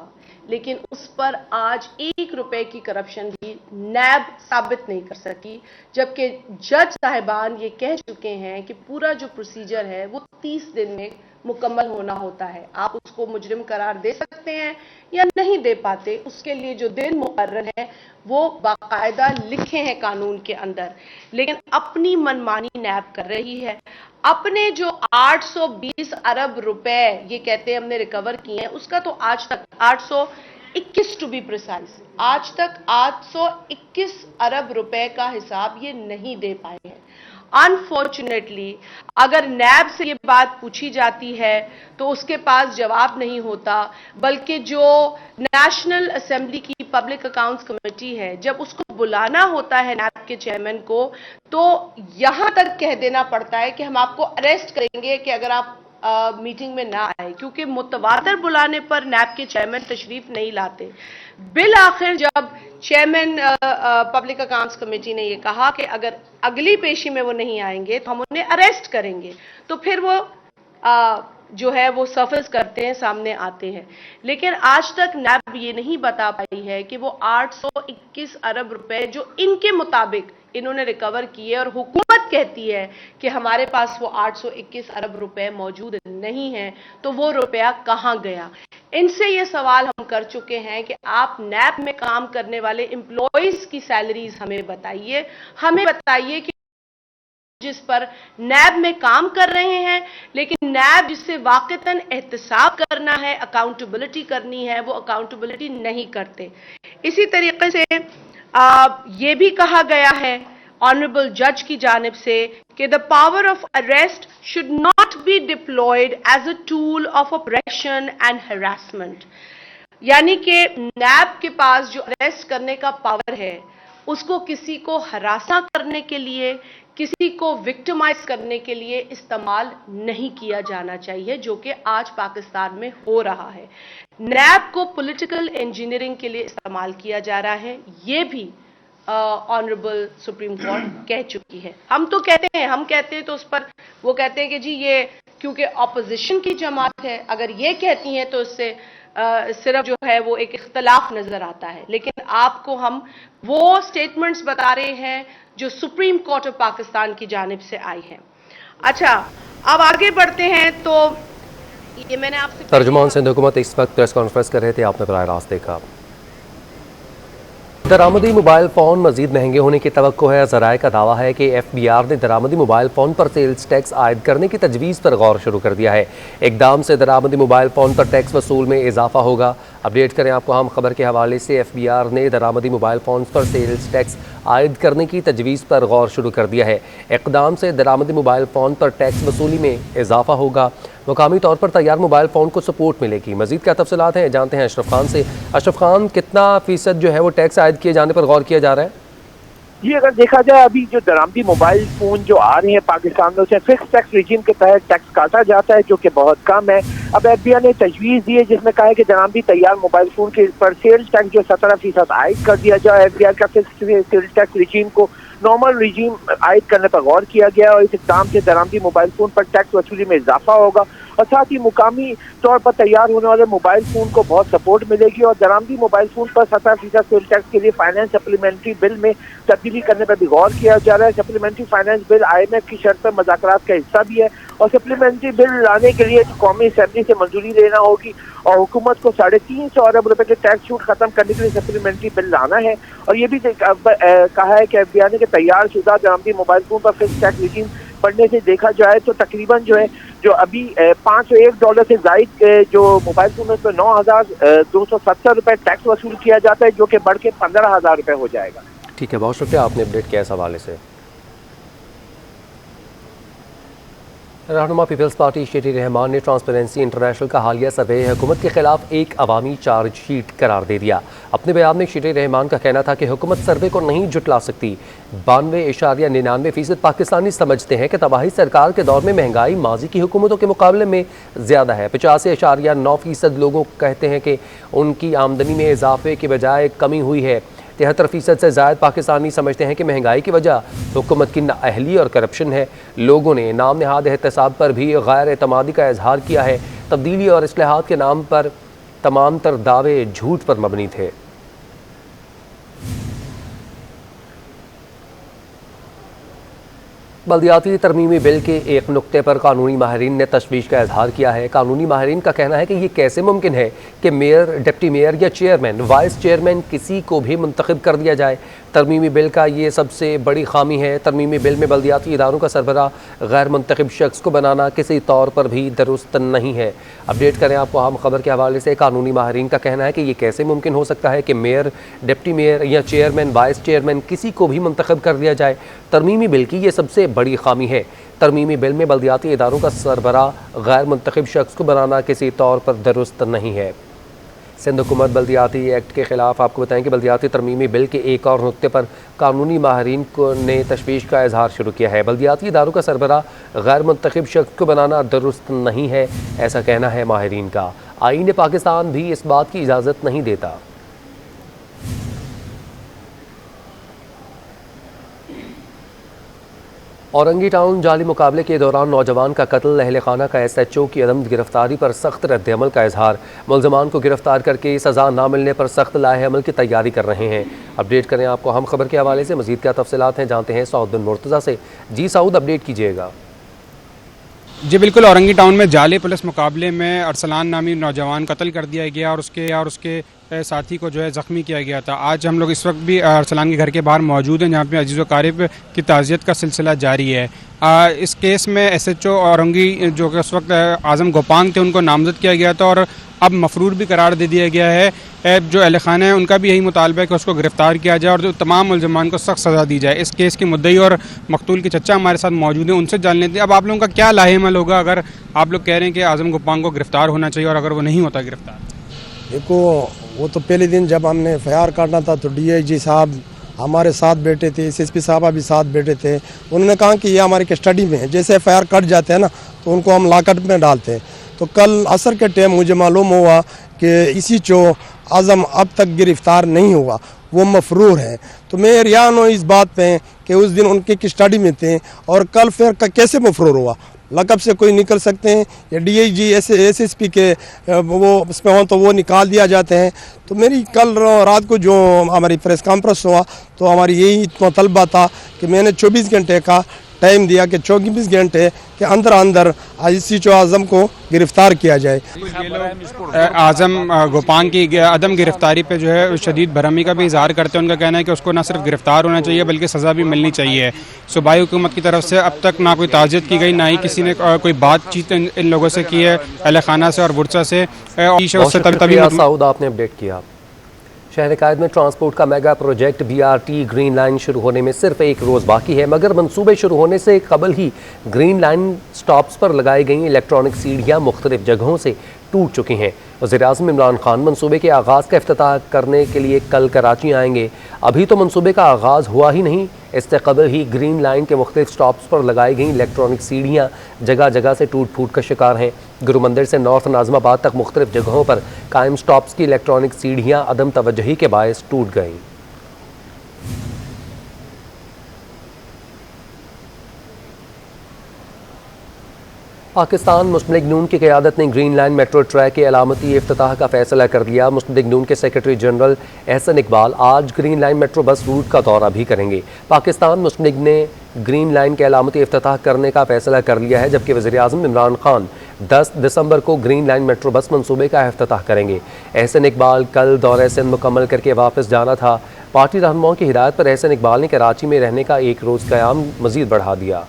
लेकिन उस पर आज 1 रुपए की करप्शन भी नैब साबित नहीं कर सकी, जबकि जज साहिबान ये कह चुके हैं कि पूरा जो प्रोसीजर है वो 30 दिन में मुकम्मल होना होता है। आप उसको मुजरिम करार दे सकते हैं या नहीं दे पाते, उसके लिए जो दिन मुकर्रर है वो बाकायदा लिखे हैं कानून के अंदर, लेकिन अपनी मनमानी नैब कर रही है। अपने जो 820 अरब रुपए ये कहते हैं हमने रिकवर किए हैं, उसका तो आज तक 821 टू बी प्रिसाइज, आज तक 821 अरब रुपए का हिसाब ये नहीं दे पाए हैं। अनफॉर्चुनेटली अगर नैब से ये बात पूछी जाती है तो उसके पास जवाब नहीं होता, बल्कि जो नेशनल असेंबली की पब्लिक अकाउंट्स कमेटी है, जब उसको बुलाना होता है नैब के चेयरमैन को, तो यहां तक कह देना पड़ता है कि हम आपको अरेस्ट करेंगे कि अगर आप मीटिंग में ना आए, क्योंकि मुतवातर बुलाने पर नैब के चेयरमैन तशरीफ नहीं लाते। बिल आखिर जब चेयरमैन पब्लिक अकाउंट्स कमेटी ने ये कहा कि अगर अगली पेशी में वो नहीं आएंगे तो हम उन्हें अरेस्ट करेंगे, तो फिर वो जो है वो सर्फेस करते हैं, सामने आते हैं। लेकिन आज तक नैब ये नहीं बता पाई है कि वो 821 अरब रुपए जो इनके मुताबिक इन्होंने रिकवर किए, और हुकूमत कहती है कि हमारे पास वो 821 अरब रुपए मौजूद नहीं है, तो वो रुपया कहां गया। इनसे ये सवाल हम कर चुके हैं कि आप नैब में काम करने वाले एम्प्लॉइज की सैलरीज हमें बताइए कि जिस पर नैब में काम कर रहे हैं, लेकिन नैब जिससे वाक़तन एहतसाब करना है, अकाउंटेबिलिटी करनी है, वो अकाउंटेबिलिटी नहीं करते। इसी तरीके से ये भी कहा गया है ऑनरेबल जज की जानिब से कि the power of arrest should not be deployed as a tool of operation and harassment, यानी कि नैब के पास जो अरेस्ट करने का पावर है उसको किसी को हरासा करने के लिए, किसी को विक्टिमाइज करने के लिए इस्तेमाल नहीं किया जाना चाहिए, जो कि आज पाकिस्तान में हो रहा है। नैब को पॉलिटिकल इंजीनियरिंग के लिए इस्तेमाल किया जा रहा है, ये भी ऑनरेबल सुप्रीम कोर्ट कह चुकी है। हम कहते हैं तो उस पर वो कहते हैं कि जी ये क्योंकि ऑपोजिशन की जमात है, अगर ये कहती हैं तो उससे सिर्फ जो है वो एक इख्तलाफ नजर आता है, लेकिन आपको हम वो स्टेटमेंट्स बता रहे हैं जो सुप्रीम कोर्ट ऑफ पाकिस्तान की जानिब से आई है। अच्छा, अब आगे बढ़ते हैं तो ये मैंने आपसे तर्जुमान सिंध हुकूमत इस वक्त प्रेस कॉन्फ्रेंस कर रहे थे, आपने बराह रास्त देखा। दरामदी मोबाइल फ़ोन मजीद महंगे होने की तवक्को है। ज़राए का दावा है कि FBR ने दरामदी मोबाइल फ़ोन पर सेल्स टैक्स आयद करने की तजवीज़ पर गौर शुरू कर दिया है। इकदाम से दरामदी मोबाइल फ़ोन पर टैक्स वसूल में इजाफा होगा। अपडेट करें आपको हम खबर के हवाले से FBR ने दरामदी मोबाइल फ़ोन पर सेल्स टैक्स आयद करने की तजवीज़ पर गौर शुरू कर दिया है। इकदाम से दरामदी मोबाइल फ़ोन पर टैक्स वसूली में इजाफा होगा। मुकामी तौर पर तैयार मोबाइल फ़ोन को सपोर्ट मिलेगी। मज़ीद क्या तफसीलात हैं जानते हैं अशरफ खान से। अशरफ खान, कितना फ़ीसद जो है वो टैक्स आयद किए जाने पर गौर किया जा रहा है? ये अगर देखा जाए अभी जो दरामदी मोबाइल फोन जो आ रहे हैं पाकिस्तान में, उसे फिक्स टैक्स रिजीम के तहत टैक्स काटा जाता है, जो कि बहुत कम है। अब FBR ने तजवीज़ दी है जिसमें कहा है कि दरामदी तैयार मोबाइल फोन के पर सेल्स टैक्स जो 17% आयद कर दिया जाए। FBR का फिक्स सेल्स टैक्स रिजीम को नॉर्मल रिजीम आयद करने पर गौर किया गया और इस इक़दाम से दरामदी मोबाइल फोन पर टैक्स वसूली में इजाफा होगा और साथ ही मुकामी तौर पर तैयार होने वाले मोबाइल फोन को बहुत सपोर्ट मिलेगी और दरामदी मोबाइल फोन पर 17% सेल टैक्स के लिए फाइनेंस सप्लीमेंट्री बिल में तब्दीली करने पर भी गौर किया जा रहा है। सप्लीमेंट्री फाइनेंस बिल IMF की शर्त पर मुज़ाकरात का हिस्सा भी है और सप्लीमेंट्री बिल लाने के लिए कौमी असेंबली से मंजूरी लेना होगी और हुकूमत को 350 अरब रुपए के टैक्स छूट खत्म करने के लिए सप्लीमेंट्री बिल लाना है। और ये भी कहा है कि FBR ने कि तैयार शुदा दरामदी मोबाइल फोन पर फिक्स टैक्स रिजीम पढ़ने से देखा जाए तो तकरीबन जो है जो अभी $501 से जायद जो मोबाइल फोन है उस पर 9,270 रुपए टैक्स वसूल किया जाता है, जो कि बढ़ के 15,000 रुपए हो जाएगा। ठीक है, बहुत शुक्रिया, आपने अपडेट किया इस हवाले से। रहनुमा पीपल्स पार्टी शेरी रहमान ने ट्रांसपेरेंसी इंटरनेशनल का हालिया सर्वे हुकूमत के खिलाफ एक अवामी चार्जशीट करार दे दिया। अपने बयान में शेरी रहमान का कहना था कि हुकूमत सर्वे को नहीं जुटला सकती। 92.99% पाकिस्तानी समझते हैं कि तबाही सरकार के दौर में महंगाई माजी की हुकूमतों के मुकाबले में ज़्यादा है। 85.9% लोगों कहते हैं कि उनकी आमदनी में इजाफे के बजाय कमी हुई है। 73% से ज़ायद पाकिस्तानी समझते हैं कि महंगाई की वजह हुकूमत की नाअहली और करप्शन है। लोगों ने नाम नहाद एहतसाब पर भी गैर एतमादी का इजहार किया है। तब्दीली और इस्लाहात के नाम पर तमाम तर दावे झूठ पर मबनी थे। बल्दियाती तरमीमी बिल के एक नुक्ते पर कानूनी माहिरीन ने तशवीश का इजहार किया है। कानूनी माहिरीन का कहना है कि ये कैसे मुमकिन है कि मेयर, डिप्टी मेयर या चेयरमैन, वाइस चेयरमैन किसी को भी मुंतखब कर दिया जाए। तरमीमी बिल का ये सबसे बड़ी खामी है। तरमीमी बिल में बल्दियाती इदारों का सरबराह गैर मुंतखब शख्स को बनाना किसी तौर पर भी दुरुस्त नहीं है। अपडेट करें आपको हम खबर के हवाले से। कानूनी माहिरीन का कहना है कि ये कैसे मुमकिन हो सकता है कि मेयर, डिप्टी मेयर या चेयरमैन, वाइस चेयरमैन किसी को भी मुंतखब कर दिया जाए। तरमीमी बिल की ये सबसे बड़ी खामी है। तरमीमी बिल में बल्दियाती इदारों का सरबराह गैर मुंतखब शख्स को बनाना किसी तौर पर दुरुस्त नहीं है। सिंध हुकूमत बल्दियाती एक्ट के खिलाफ आपको बताएं कि बल्दियाती तरमीमी बिल के एक और नुक्ते पर कानूनी माहिरीन को ने तशवीश का इजहार शुरू किया है। बल्दियाती इदारों का सरबराह गैर मुंतखब शख्स को बनाना दुरुस्त नहीं है, ऐसा कहना है माहिरीन का। आईन पाकिस्तान भी इस बात की इजाज़त नहीं देता। औरंगी टाउन जाली मुकाबले के दौरान नौजवान का कत्ल, अहले खाना का SHO की अदम गिरफ्तारी पर सख्त रद्दअमल का इजहार। मुल्ज़मान को गिरफ्तार करके सज़ा ना मिलने पर सख्त लाहे अमल की तैयारी कर रहे हैं। अपडेट करें आपको हम खबर के हवाले से। मज़ीद क्या तफसीलात हैं जानते हैं सऊद बिन मुर्तज़ा से। जी सऊद, अपडेट कीजिएगा। जी बिल्कुल, औरंगी टाउन में जाली पुलिस मुकाबले में अरसलान नामी नौजवान कत्ल कर दिया गया और उसके साथी को जो है ज़ख्मी किया गया था। आज हम लोग इस वक्त भी अरसलान के घर के बाहर मौजूद हैं जहाँ पे अजीज़ व क़ारिब की ताज़ियत का सिलसिला जारी है। इस केस में SHO औरंगी जो कि उस वक्त आज़म गोपांग थे उनको नामज़द किया गया था और अब मफरूर भी करार दे दिया गया है। जो अहल खाना है उनका भी यही मुतालबा है कि उसको गिरफ़्तार किया जाए और जो तमाम मुल्ज़िमान को सख्त सज़ा दी जाए। इस केस के मुद्दई और मकतूल के चचा हमारे साथ मौजूद हैं, उनसे जान लेते हैं अब आप लोगों का क्या लाहेमल होगा अगर आप लोग कह रहे हैं कि आज़म गुप्पांग को गिरफ़्तार होना चाहिए और अगर वो नहीं होता गिरफ़्तार। देखो, वो तो पहले दिन जब हमने FIR काटना था तो DIG साहब हमारे साथ बैठे थे, SSP साहब भी साथ बैठे थे। उन्होंने कहा कि ये हमारी कस्टडी में है, जैसे FIR कट जाते हैं ना तो उनको हम लॉकअप में डालते हैं। तो कल असर के टाइम मुझे मालूम हुआ कि इसी आज़म अब तक गिरफ़्तार नहीं हुआ, वो मफरूर है। तो मैं रियान हूँ इस बात पे कि उस दिन उनकी कस्टडी में थे और कल फिर कैसे मफरूर हुआ। लकब से कोई निकल सकते हैं या DIG SSP के वो उसमें हो तो वो निकाल दिया जाते हैं। तो मेरी कल रात को जो हमारी प्रेस कॉन्फ्रेंस हुआ तो हमारी यही मतलबा था कि मैंने 24 घंटे का टाइम दिया कि 24 घंटे के अंदर अंदर इसी आज़म को गिरफ़्तार किया जाए। आज़म गुप्पांग की अदम गिरफ्तारी पे जो है शदीद भरमी का भी इजहार करते हैं। उनका कहना है कि उसको ना सिर्फ गिरफ्तार होना चाहिए बल्कि सज़ा भी मिलनी चाहिए। सूबाई हुकूमत की तरफ से अब तक ना कोई ताज़ियत की गई, ना ही किसी ने कोई बातचीत इन लोगों से की है, अहल खाना से और बुरसा से। तभी आपने अपडेट किया। शहर कायद में ट्रांसपोर्ट का mega project BRT green line शुरू होने में सिर्फ एक रोज़ बाकी है, मगर मंसूबे शुरू होने से कबल ही ग्रीन लाइन स्टॉप्स पर लगाई गई इलेक्ट्रॉनिक सीढ़ियाँ मुख्तलिफ जगहों से टूट चुकी हैं। वज़ीर-ए-आज़म इमरान खान मंसूबे के आगाज़ का इफ्तिताह करने के लिए कल कराची आएंगे। अभी तो मंसूबे का आगाज़ हुआ ही नहीं, इससे कबल ही ग्रीन लाइन के मुख्तलिफ स्टॉप्स पर लगाई गई इलेक्ट्रॉनिक सीढ़ियाँ जगह जगह से टूट फूट का शिकार हैं। गुरु मंदिर से नॉर्थ नाज़िमाबाद तक मुख्तलिफ जगहों पर कायम स्टॉप्स की इलेक्ट्रॉनिक सीढ़ियाँ अदम तवज्जुही के बायस टूट गईं। पाकिस्तान मुस्लिम लीग नून की क़यादत ने ग्रीन लाइन मेट्रो ट्रैक के अलामती इफ्तिताह का फैसला कर दिया। मुस्लिम लीग नून के सेक्रेटरी जनरल एहसन इकबाल आज green line metro bus route का दौरा भी करेंगे। पाकिस्तान मुस्लिम लीग ने ग्रीन लाइन के अलामती इफ्तिताह करने का फैसला कर लिया है, जबकि वज़ीर-ए-आज़म इमरान खान 10 दिसंबर को ग्रीन लाइन मेट्रो बस मनसूबे का इफ्तिताह करेंगे। एहसन इकबाल कल दौरे सिंध मुकम्मल करके वापस जाना था। पार्टी रहनुमाओं की हिदायत पर एहसन इकबाल ने कराची में रहने का एक रोज़ क़याम मज़ीद बढ़ा दिया।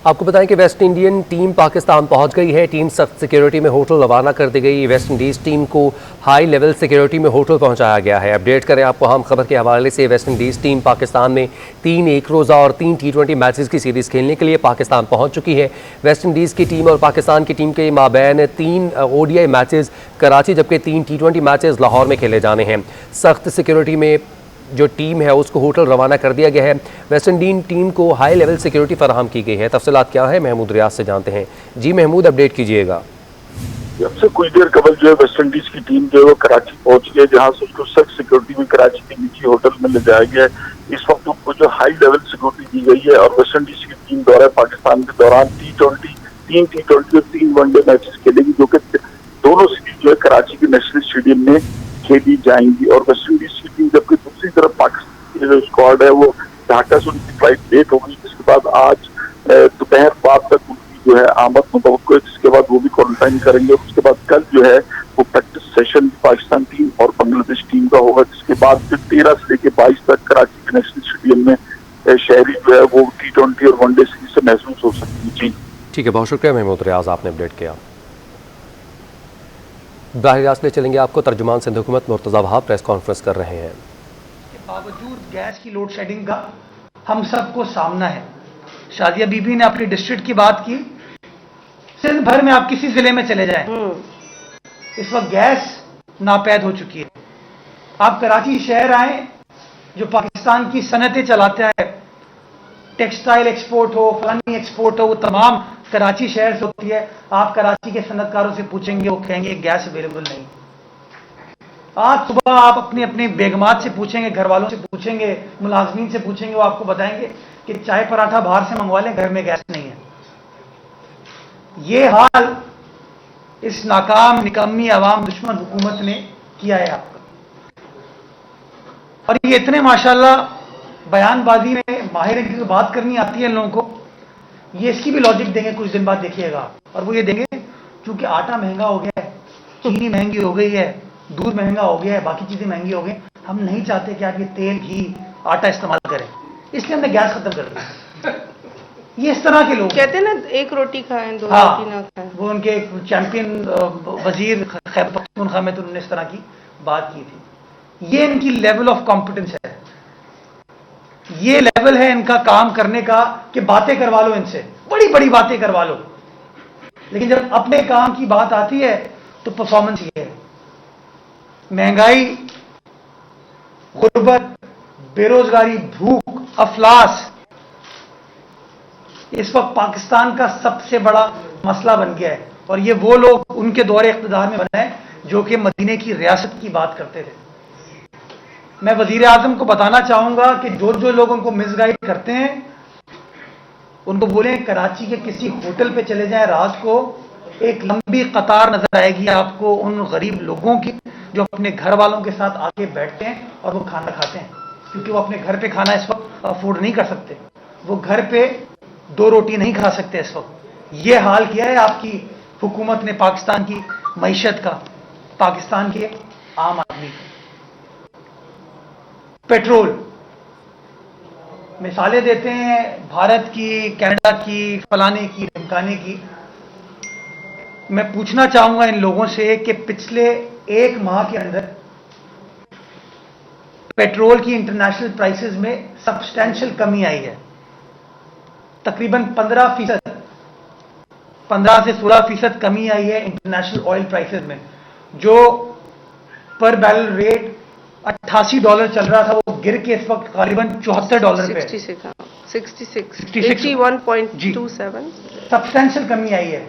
आपको बताएं कि वेस्ट इंडियन टीम पाकिस्तान पहुंच गई है। टीम सख्त सिक्योरिटी में होटल रवाना कर दी गई। वेस्ट इंडीज़ टीम को हाई लेवल सिक्योरिटी में होटल पहुंचाया गया है। अपडेट करें आपको हम खबर के हवाले से। वेस्ट इंडीज़ टीम पाकिस्तान में 3 एक रोज़ा और 3 T20 मैचेस की सीरीज़ खेलने के लिए पाकिस्तान पहुंच चुकी है। वेस्ट इंडीज़ की टीम और पाकिस्तान की टीम के माबैन 3 ODI मैचेस कराची, जबकि 3 T20 मैचेस लाहौर में खेले जाने हैं। सख्त सिक्योरिटी में जो टीम है उसको होटल रवाना कर दिया गया है। वेस्ट इंडीज टीम को हाई लेवल सिक्योरिटी फराहम की गई है। तफसीलात क्या है महमूद रियाज से जानते हैं। जी महमूद, अपडेट कीजिएगा। अब से कुछ देर कबल जो है वेस्ट इंडीज की टीम जो है वो कराची पहुंच गई है, जहां से उसको सख्त सिक्योरिटी में कराची के निजी होटल में ले जाया गया है। इस वक्त उनको जो हाई लेवल सिक्योरिटी दी गई है और वेस्ट इंडीज की टीम दौरा पाकिस्तान के दौरान 3 T20 और 3 वनडे मैचेस खेलेगी, जो कि दोनों सीरीज जो है कराची के नेशनल स्टेडियम में खेली जाएंगी। और वेस्ट इंडीज की टीम जबकि दूसरी तरफ पाकिस्तान की जो स्क्वाड है वो ढाका से उनकी फ्लाइट लेट हो गई, जिसके बाद आज दोपहर बाद तक उनकी जो है आमद मुतवक्को है, जिसके बाद वो भी क्वारंटाइन करेंगे। और उसके बाद कल जो है वो प्रैक्टिस सेशन पाकिस्तान टीम और बांग्लादेश टीम का होगा, जिसके बाद फिर 13 से लेकर 22 तक कराची के नेशनल स्टेडियम में शहरी जो है वो T20 और वनडे सीरीज से महसूस हो सकती है। जी ठीक है, बहुत शुक्रिया महमूद रियाज, आपने अपडेट किया। बाहरी रास्ते चलेंगे आपको। तर्जुमान सिंध हुकूमत मुर्तज़ा वहाब प्रेस कॉन्फ्रेंस कर रहे हैं। के बावजूद गैस की लोड शेडिंग का हम सबको सामना है। शादिया बीबी ने अपनी डिस्ट्रिक्ट की बात की, सिंध भर में आप किसी जिले में चले जाएं, इस वक्त गैस नापैद हो चुकी है। आप कराची शहर आए जो पाकिस्तान की सनतें चलाता है, टेक्सटाइल एक्सपोर्ट हो, फलानी एक्सपोर्ट हो, वो तमाम कराची शहर से होती है। आप कराची के सनतकारों से पूछेंगे, वो कहेंगे गैस अवेलेबल नहीं। आज सुबह आप अपने अपने बेगमात से पूछेंगे, घर वालों से पूछेंगे, मुलाजमीन से पूछेंगे, वो आपको बताएंगे कि चाय पराठा बाहर से मंगवा लें, घर में गैस नहीं है। ये हाल इस नाकाम निकम्मी अवाम दुश्मन हुकूमत ने किया है आपका। और ये इतने माशाल्लाह बयानबाजी में माहिर की बात करनी आती है इन लोगों को, ये इसकी भी लॉजिक देंगे कुछ दिन बाद, देखिएगा। और वो ये देंगे क्योंकि आटा महंगा हो गया है, चीनी महंगी हो गई है, दूध महंगा हो गया है, बाकी चीजें महंगी हो गई, हम नहीं चाहते कि आप ये तेल घी आटा इस्तेमाल करें। इसलिए हमने गैस खत्म कर दी। ये इस तरह के लोग कहते हैं ना, एक रोटी खाएं दो हाँ, रोटी ना खाएं। वो उनके एक चैंपियन वजीर खैबर पख्तूनख्वा में तो उन्होंने इस तरह की बात की थी। ये इनकी लेवल ऑफ कॉम्पिटेंस है, ये लेवल है इनका काम करने का कि बातें करवा लो इनसे, बड़ी बड़ी बातें करवा लो, लेकिन जब अपने काम की बात आती है तो परफॉर्मेंस ये है। महंगाई, गुर्बत, बेरोजगारी, भूख, अफलास इस वक्त पाकिस्तान का सबसे बड़ा मसला बन गया है। और ये वो लोग उनके दौरे इख्तिदार में बने हैं जो कि मदीने की रियासत की बात करते थे। मैं वजीर आजम को बताना चाहूंगा कि जो जो लोग उनको मिसगाइड करते हैं उनको बोलें कराची के किसी होटल पे चले जाएं, रात को एक लंबी कतार नजर आएगी आपको उन गरीब लोगों की जो अपने घर वालों के साथ आके बैठते हैं और वो खाना खाते हैं, क्योंकि वो अपने घर पे खाना इस वक्त अफोर्ड नहीं कर सकते, वो घर पे 2 रोटी नहीं खा सकते इस वक्त। ये हाल किया है आपकी हुकूमत ने पाकिस्तान की मईशत का, पाकिस्तान के आम आदमी का। पेट्रोल, मिसालें देते हैं भारत की, कनाडा की, फलाने की, ढमकाने की। मैं पूछना चाहूंगा इन लोगों से कि पिछले 1 माह के अंदर पेट्रोल की इंटरनेशनल प्राइसेस में सब्सटैंशियल कमी आई है, तकरीबन 15% 15 से 16% कमी आई है इंटरनेशनल ऑयल प्राइसेस में। जो पर बैरल रेट $88 चल रहा था वो गिर के इस वक्त करीबन $74 पे 61.27। सब्सटैंशियल कमी आई है।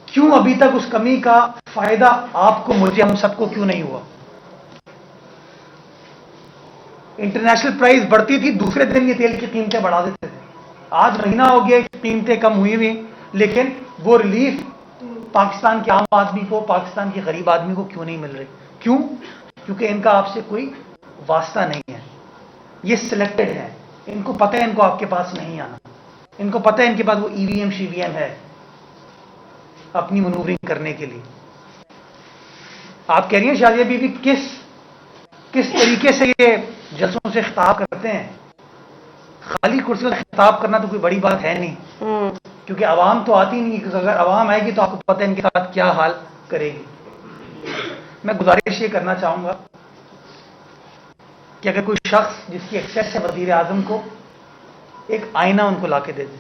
क्यों अभी तक उस कमी का फायदा आपको, मुझे, हम सबको क्यों नहीं हुआ? इंटरनेशनल प्राइस बढ़ती थी, दूसरे दिन ये तेल की कीमतें बढ़ा देते थे। आज महीना हो गया कीमतें कम हुई हुई, लेकिन वो रिलीफ पाकिस्तान के आम आदमी को, पाकिस्तान के गरीब आदमी को क्यों नहीं मिल रही? क्यों? क्योंकि इनका आपसे कोई वास्ता नहीं है, ये सिलेक्टेड है, इनको पता है इनको आपके पास नहीं आना, इनको पता है इनके पास वो ईवीएम शीवीएम है अपनी मनूवरिंग करने के लिए। आप कह रही हैं शादिया बीबी किस तरीके से ये जलसों से खिताब करते हैं। खाली कुर्सी से खिताब करना तो कोई बड़ी बात है नहीं, क्योंकि आवाम तो आती नहीं, अगर आवाम आएगी तो आपको पता है इनके साथ क्या हाल करेगी। मैं गुजारिश ये करना चाहूंगा कि अगर कोई शख्स जिसकी एक्सेस है वजीर आजम को एक आईना उनको लाके दे दे,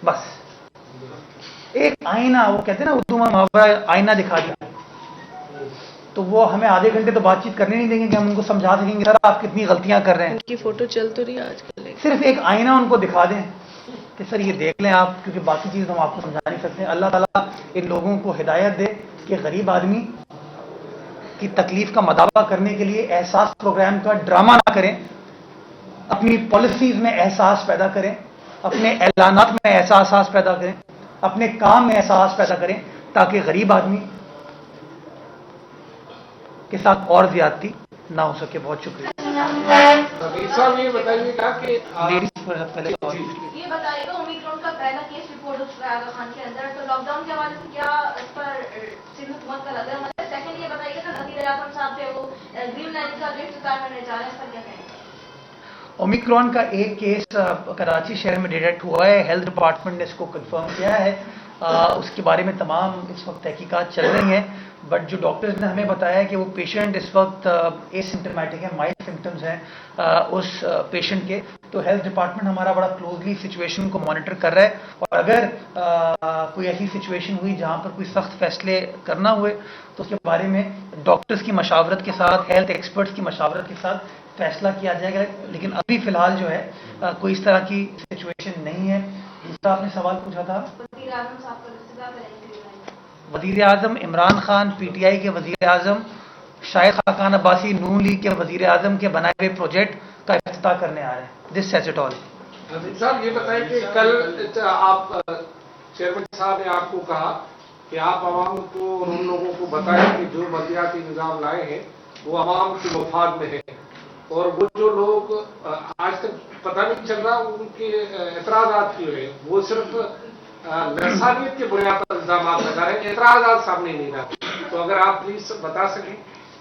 बस एक आईना। वो कहते हैं ना उर्दू में मुहावरा, आईना दिखा दिया, तो वो हमें आधे घंटे तो बातचीत करने नहीं देंगे कि हम उनको समझा सकेंगे सर आप कितनी गलतियां कर रहे हैं। उनकी फोटो चल तो रही है आजकल, सिर्फ एक आईना उनको दिखा दें कि सर ये देख लें आप, क्योंकि बाकी चीज़ हम आपको समझा नहीं सकते। अल्लाह ताला इन लोगों को हिदायत दे कि गरीब आदमी की तकलीफ का मदावा करने के लिए एहसास प्रोग्राम का ड्रामा ना करें, अपनी पॉलिसीज में एहसास पैदा करें, अपने ऐलानात में एहसास पैदा करें, अपने काम में एहसास पैदा करें, ताकि गरीब आदमी के साथ और ज्यादती ना हो सके। बहुत शुक्रिया। ये बताइएगा कि लेडीज पर पहले ये बताइएगा ओमिक्रॉन का पहला केस रिपोर्ट हो चुका है आगा खान के अंदर, तो लॉकडाउन के हवाले से क्या इस पर सिंध हुकूमत का लग रहा है? मतलब सेकंड ये बताइएगा कि वजीर आजम साहब थे वो ग्रीन लाइन का जो इफ्तितार करने जा रहे हैं, इस पर क्या कहेंगे? ओमिक्रॉन का एक केस कराची शहर में डिटेक्ट हुआ है, हेल्थ डिपार्टमेंट ने इसको कंफर्म किया है। उसके बारे में तमाम इस वक्त तहकीकात चल रही हैं, बट जो डॉक्टर्स ने हमें बताया है कि वो पेशेंट इस वक्त एसिम्प्टोमेटिक है, माइल्ड सिम्टम्स हैं उस पेशेंट के। तो हेल्थ डिपार्टमेंट हमारा बड़ा क्लोजली सिचुएशन को मॉनिटर कर रहा है, और अगर कोई ऐसी सिचुएशन हुई जहाँ पर कोई सख्त फैसले करना हुए तो उसके बारे में डॉक्टर्स की मशावरत के साथ, हेल्थ एक्सपर्ट्स की मशावरत के साथ फैसला किया जाएगा। लेकिन अभी फिलहाल जो है कोई इस तरह की सिचुएशन नहीं है। दूसरा आपने सवाल पूछा था वजीर आजम इमरान खान, पीटीआई के वजीर आजम, शायद खाकान अब्बासी नून लीग के वजीर आजम के बनाए हुए प्रोजेक्ट का इफ्तिताह करने आ रहे हैं। This says it all. साहब ये बताएं कि कल आप चेयरमैन साहब ने आपको कहा कि आप आवाम को और उन लोगों को बताएं कि जो बल्दियाती निज़ाम लाए हैं वो आवाम की मफाद में है, और वो जो लोग आज तक पता नहीं चल रहा उनके एतराज़ात क्यों है, वो सिर्फ नफसानियत के बुनियाद पर इल्जाम लगा रहे हैं, एतराज़ात सामने नहीं लाते। तो अगर आप प्लीज बता सकें।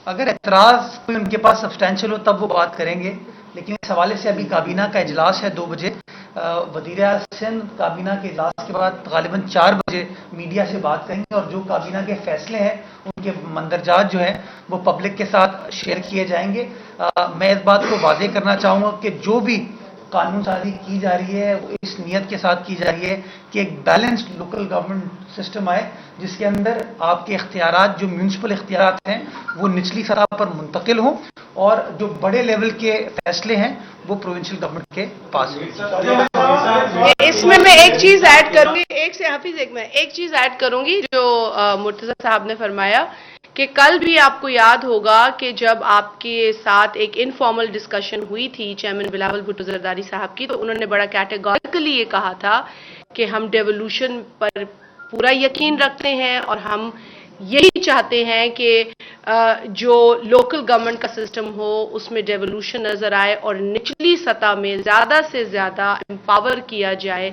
अगर एतराज़ कोई उनके पास सब्सटैंशियल हो तब वो बात करेंगे, लेकिन इस हवाले से अभी काबीना का इजलास है 2 बजे। वज़ीर-ए-आज़म सिंध काबीना के इजलास के बाद गालिबन 4 बजे मीडिया से बात करेंगे और जो काबीना के फैसले हैं उनके मंदरजात जो है वो पब्लिक के साथ शेयर किए जाएंगे। मैं इस बात को वाज़ेह करना चाहूँगा कि जो भी कानून साजी की जा रही है वो इस नियत के साथ की जा रही है कि एक बैलेंस्ड लोकल गवर्नमेंट सिस्टम आए जिसके अंदर आपके इख्तियारात जो म्यूनसिपल इख्तियारात हैं वो निचली सतह पर मुंतकिल हों और जो बड़े लेवल के फैसले हैं वो प्रोविंशियल गवर्नमेंट के पास हों। इसमें मैं एक चीज ऐड करूंगी, एक चीज ऐड करूंगी जो मुर्तजा साहब ने फरमाया कि कल भी आपको याद होगा कि जब आपके साथ एक इनफॉर्मल डिस्कशन हुई थी चेयरमैन बिलावल भुट्टो जरदारी साहब की, तो उन्होंने बड़ा कैटेगोरिकली ये कहा था कि हम डेवोल्यूशन पर पूरा यकीन रखते हैं और हम यही चाहते हैं कि जो लोकल गवर्नमेंट का सिस्टम हो उसमें डेवोल्यूशन नजर आए और निचली सतह में ज़्यादा से ज़्यादा एम्पावर किया जाए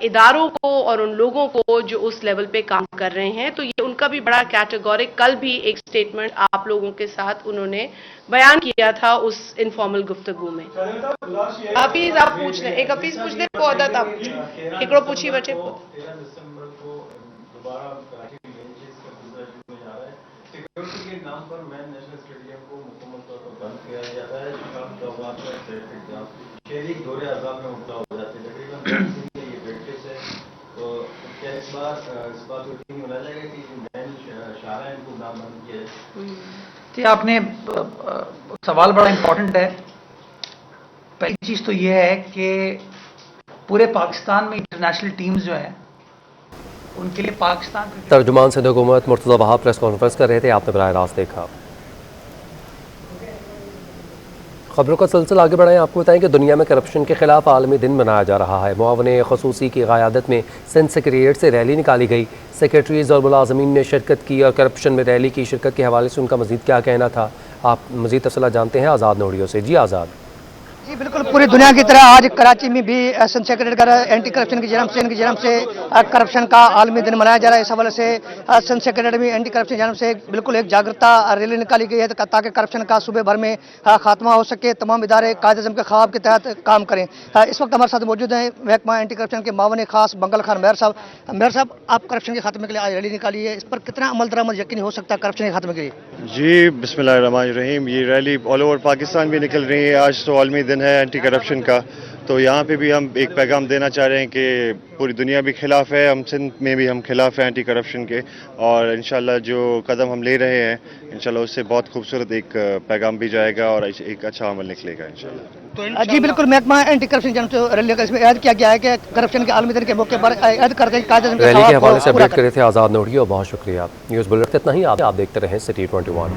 इदारों को और उन लोगों को जो उस लेवल पे काम कर रहे हैं। तो ये उनका भी बड़ा कैटेगोरिक कल भी एक स्टेटमेंट आप लोगों के साथ उन्होंने बयान किया था उस इनफॉर्मल गुफ्तगू में। हाफिज आप पूछ लें, एक हाफिज पूछ लें, को आदत आप एकड़ो पूछिए बच्चे। सिक्योरिटी के नाम पर मैन नेशनल स्टेडियम को मुकम्मल तौर पर बंद किया जाता है। शहरी दौरे अजाब में मुब्तला हो जाते हैं। तकरीबन ये प्रैक्टिस है, तो क्या इस बात को यकीन बनाया जाएगा कि मैन शाहरा इनको नाम बंद किया जाए? जी आपने सवाल बड़ा इम्पोर्टेंट है। पहली चीज़ तो ये है कि पूरे पाकिस्तान में इंटरनेशनल टीम्स जो हैं उनके लिए पाकिस्तान तर्जुमान सिंध हुकूमत मुर्तज़ा वहाब प्रेस कॉन्फ्रेंस कर रहे थे, आपने बराह रास्त देखा। खबरों का सिलसिला आगे बढ़ाएं, आपको बताएं कि दुनिया में करप्शन के खिलाफ आलमी दिन मनाया जा रहा है। मुआवने खसूसी की क़यादत में सिंध सेक्रेटेरिएट से रैली निकाली गई। सेक्रेटरीज़ और मुलाजमीन ने शिरकत की और करप्शन में रैली की शिरकत के हवाले से उनका मज़ीद क्या कहना था, आप मज़ीद तफसीलात जानते हैं आज़ाद नोडियो से। जी आज़ाद। जी बिल्कुल, पूरी दुनिया की तरह आज कराची में भी सिंध सेक्रेटरीट का एंटी करप्शन की जन्म से करप्शन का आलमी दिन मनाया जा रहा है। इस हवाले से सिंध सेक्रेटरीट में एंटी करप्शन जन्म से बिल्कुल एक जागरूकता रैली निकाली गई है ताकि करप्शन का सूबे भर में खात्मा हो सके, तमाम इदारे कायदे-ए-आज़म के ख्वाब के तहत काम करें। इस वक्त हमारे साथ मौजूद हैं महकमा एंटी करप्शन के मावन खास बंगल खान मेहर साहब। मेहर साहब, आप करप्शन के खात्मे के लिए आज रैली निकाली है, इस पर कितना अमल दरामद यकीनी हो सकता है करप्शन के खात्मे के लिए? जी बिस्मिल्लाहिर्रहमानिर्रहीम, ये रैली ऑल ओवर पाकिस्तान भी निकल रही है। आज तो आलमी दिन है एंटी करप्शन का, तो यहाँ पे भी हम एक पैगाम देना चाह रहे हैं कि पूरी दुनिया भी खिलाफ है, हम सिंध में भी हम खिलाफ हैं एंटी करप्शन के, और इंशाल्लाह जो कदम हम ले रहे हैं इंशाल्लाह उससे बहुत खूबसूरत एक पैगाम भी जाएगा और एक अच्छा अमल निकलेगा इंशाल्लाह। जी बिल्कुल, महकमा एंटी करप्शन जन्म से रैली का इसमें ऐड किया गया है कि करप्शन के आलमी दिन के मौके पर ऐड करते हैं रैली के हवाले से अपडेट कर रहे थे आज़ाद नोडियो, बहुत शुक्रिया। न्यूज़ बुलेटिन इतना ही, आप देखते रहें सिटी 21।